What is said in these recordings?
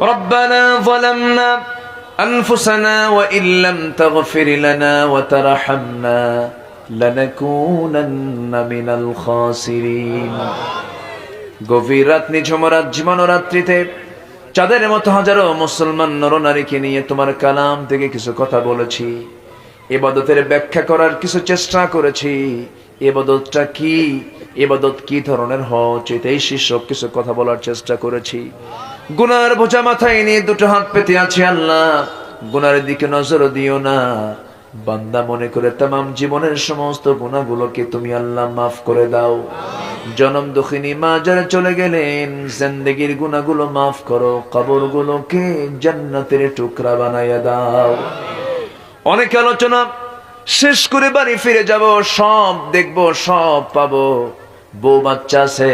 রব্বানা যালামনা আনফুসানা ওয়া ইল্লাম তাগফির লানা ওয়া তারহামনা লানাকুনান্না মিনাল খাসিরিন। গভীর রাত, নিঝুম রাত, জীবন রাত্রিতে চাঁদের মতো হাজারো মুসলমান নরনারীকে নিয়ে তোমার কালাম থেকে কিছু কথা বলেছি, ইবাদতের ব্যাখ্যা করার কিছু চেষ্টা করেছি। ইবাদতটা কি, ইবাদত কি ধরনের হওয়া উচিত, এই শীর্ষক কিছু কথা বলার চেষ্টা করেছি। গুনার বোঝা মাথায় নিয়ে দুটো হাত পেতে আছি। আল্লাহ, গুনার দিকে নজর দিও না। বান্দা মনে করে তামাম জীবনের সমস্ত গুনাহগুলোকে তুমি আল্লাহ মাফ করে দাও। জনম দুঃখিনী মা যারা চলে গেলেন, জিন্দেগির গুনাহগুলো মাফ করো, কবরগুলোকে জান্নাতের টুকরা বানাইয়া দাও। অনেক আলোচনা শেষ করে বাড়ি ফিরে যাব, সব দেখবো, সব পাবো। বউ বাচ্চা আছে,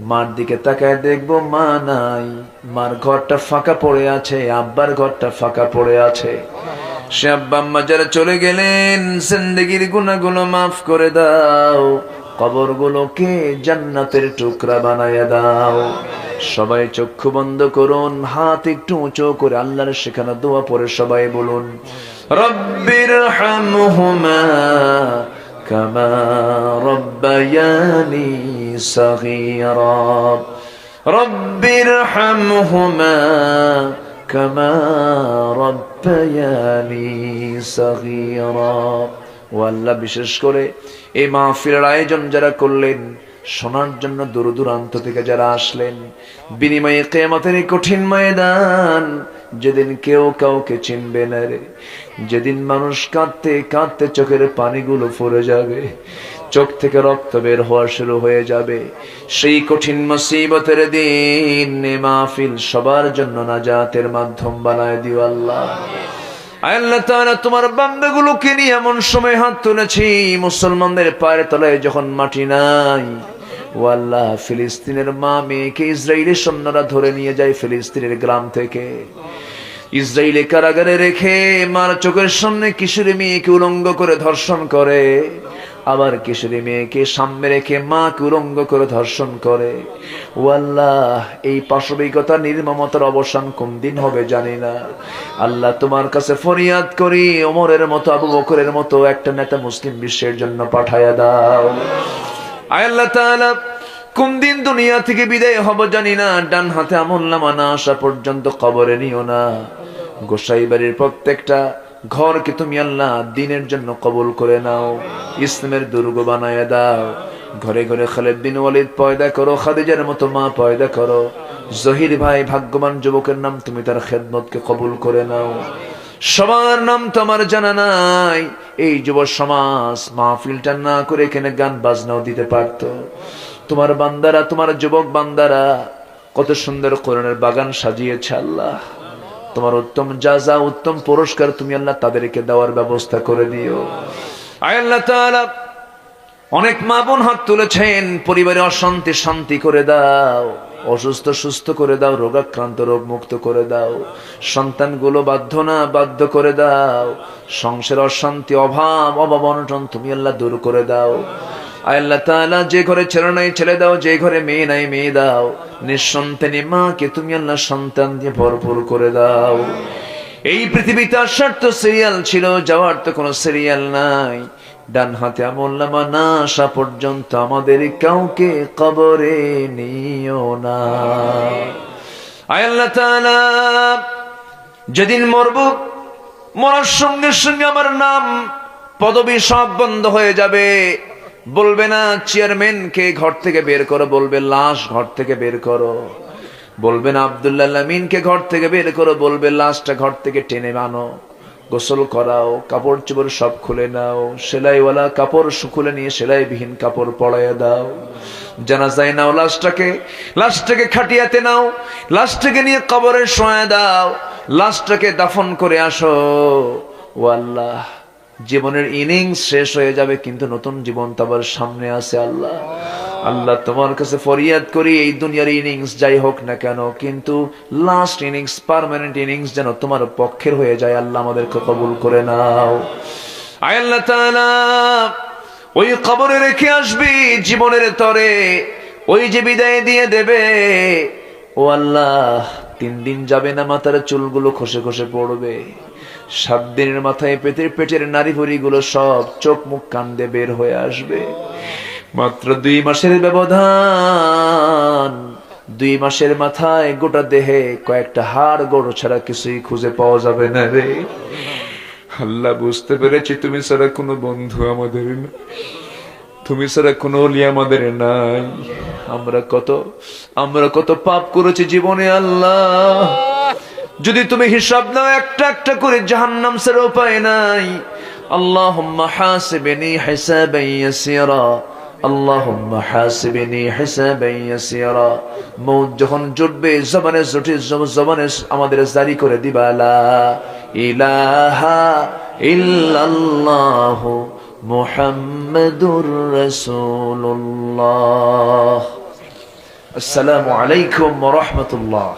মার দিকে তাকায় দেখবো মা নাই, মার ঘরটা ফাঁকা পড়ে আছে, আব্বার ঘরটা ফাঁকা পড়ে আছে। সে আব্বা আম্মা যারা চলে গেলেন, জিন্দেগির গুনাহগুলো মাফ করে দাও, কবরগুলোকে জান্নাতের টুকরা বানাইয়া দাও। সবাই চক্ষু বন্ধ করুন, হাত একটু উঁচু করে আল্লাহর শেখানো দোয়া পড়ে সবাই বলুন, রব্বিরহামহুমা কামা রব্বায়ানি সগীরা, রব্বিরহামহুমা কামা রব্বায়ানি সগীরা। ও আল্লাহ, বিশেষ করে এই মাহফিলের আয়োজন যারা করলেন, শোনার জন্য দূর দূরান্ত থেকে যারা আসলেন, বিনিময়ে কিয়ামতের কঠিন ময়দান, যেদিন কেউ কাউকে চিনবে না রে, যেদিন মানুষ কাঁদতে কাঁদতে চোখের পানিগুলো পড়ে যাবে, চোখ থেকে রক্ত বের হওয়া শুরু হয়ে যাবে, সেই কঠিন মুসিবতের দিন এই মাহফিল সবার জন্য নাজাতের মাধ্যম বানায় দিও আল্লাহ। আল্লাহ তাআলা, তোমার বান্দাগুলোকে নিয়ে এমন সময় হাত তুলেছি, মুসলমানদের পায়ের তলায় যখন মাটি নাই, ও আল্লাহ, ফিলিস্তিনের মা মেয়েকে ইসরায়েলি সৈন্যরা ধরে নিয়ে যায় ফিলিস্তিনের গ্রাম থেকে, ইসরায়েলি কারাগারে রেখে মার চোখের সামনে কিশোরী মেয়েকে উলঙ্গ করে ধর্ষণ করে, আবার কিশোরী মেয়েকে সামনে রেখে মাকে উলঙ্গ করে ধর্ষণ করে। ও আল্লাহ, এই পাশবিকতা নির্মমতার অবসান কোন দিন হবে জানি না। আল্লাহ, তোমার কাছে ফরিয়াদ করি, ওমরের মতো, আবু বকরের মতো একটা নেতা মুসলিম বিশ্বের জন্য পাঠায়া দাও। আল্লাহ তাআলা, কোন দিন দুনিয়া থেকে বিদায় হব জানি না, ডান হাতে আমলনামা না আসা পর্যন্ত কবরে নিও না। গোসাই বাড়ির প্রত্যেকটা ঘরকে তুমি আল্লাহ দ্বীনের জন্য কবুল করে নাও, ইসলামের দুর্গ বানায়া দাও। ঘরে ঘরে খালিদ বিন ওয়ালিদ পয়দা করো, খাদিজার মতো মা পয়দা করো। জহির ভাই ভাগ্যবান যুবকের নাম, তুমি তার খেদমতকে কবুল করে নাও। সবার নাম তো আমার জানা নাই, এই যুব সমাজ মাহফিলটা না করে এখানে গান বাজনাও দিতে পারতো। তোমার বান্দারা, তোমার যুবক বান্দারা কত সুন্দর কোরআনের বাগান সাজিয়েছে আল্লাহ, তোমার উত্তম জাযা, উত্তম পুরস্কার তুমি আল্লাহ তাদেরকে দেওয়ার ব্যবস্থা করে দিও। আয় আল্লাহ তাআলা, অনেক মা বোন হাত তুলেছেন, পরিবারে অশান্তি শান্তি করে দাও, অসুস্থ সুস্থ করে দাও, রোগাক্রান্ত রোগ মুক্ত করে দাও, সন্তানগুলো বাধ্য না বাধ্য করে দাও, সংসারে অশান্তি অভাব অনটন তুমি আল্লাহ দূর করে দাও। আল্লাহ তাআলা, যে ঘরে ছেলে নাই ছেলে দাও, যে ঘরে মেয়ে নাই মেয়ে দাও, নিঃসন্তানী মাকে তুমি আল্লাহ সন্তান দিয়ে ভরপুর করে দাও। এই পৃথিবীতে আসার তো সিরিয়াল ছিল, যাওয়ার তো কোনো সিরিয়াল নাই। ডান হাতে আমলনামা না আসা পর্যন্ত আমাদের কাউকে কবরে নিও না। আল্লাহ তাআলা, যেদিন মরব, মরার সঙ্গে সঙ্গে আমার নাম পদবী সব বন্ধ হয়ে যাবে। বলবে না চেয়ারম্যানকে ঘর থেকে বের করো, বলবে লাশ ঘর থেকে বের করো। বলবে না আব্দুল্লাহ আমিনকে ঘর থেকে বের করো, বলবে লাশটা ঘর থেকে টেনে আনো, গোসল করাও, কাপড় চোপড় সব খুলে নাও, সেলাইওয়ালা কাপড় খুলে নিয়ে সেলাইবিহীন কাপড় পরাইয়া দাও। জানাজায় নাও লাশটাকে খাটিয়াতে নাও, লাশটাকে নিয়ে কবরে শোয়া দাও, লাশটাকে দাফন করে আসো। ও আল্লাহ, জীবনের ইনিংস শেষ হয়ে যাবে, কিন্তু নতুন জীবন তো আবার সামনে আছে। আল্লাহ আল্লাহ, তোমার কাছে ফরিয়াদ করি, এই দুনিয়ার ইনিংস যাই হোক না কেন, কিন্তু লাস্ট ইনিংস, পার্মানেন্ট ইনিংস যেন তোমার পক্ষের হয়ে যায়। আল্লাহ, আমাদেরকে কবুল করে নাও। আয় আল্লাহ তাআলা, ওই কবরে রেখে আসবি জীবনের তরে, ওই যে বিদায় দিয়ে দেবে। ও আল্লাহ, 3 দিন যাবে না মাথার চুলগুলো খসে খসে পড়বে। 7 দিনের মাথায় পেটের নারী ভুঁড়িগুলো সব চোখ মুখ কান দিয়ে বের হয়ে আসবে। মাত্র 2 মাসের ব্যবধান, 2 মাসের মাথায় গোটা দেহে কয়েকটা হাড় গোড় ছাড়া কিছুই খুঁজে পাওয়া যাবে না রে। আল্লাহ বুঝতে পেরেছি তুমি ছাড়া কোনো বন্ধু আমাদের না, তুমি ছাড়া কোনো ওলি আমাদের নাই। আমরা কত পাপ করেছি জীবনে আল্লাহ, যদি তুমি হিসাব নাও একটা একটা করে জাহান্নাম ছাড়া উপায় নাই। আল্লাহুম্মা হাসিবনি হিসাবান ইয়াসিরা, আল্লাহুম্মা হাসিবনি হিসাবান ইয়াসিরা। মউত যখন জুটবে জবানে আমাদের জারি করে দিবা লা ইলাহা ইল্লাল্লাহ মুহাম্মাদুর রাসূলুল্লাহ। আসসালামু আলাইকুম ওয়া রাহমাতুল্লাহ।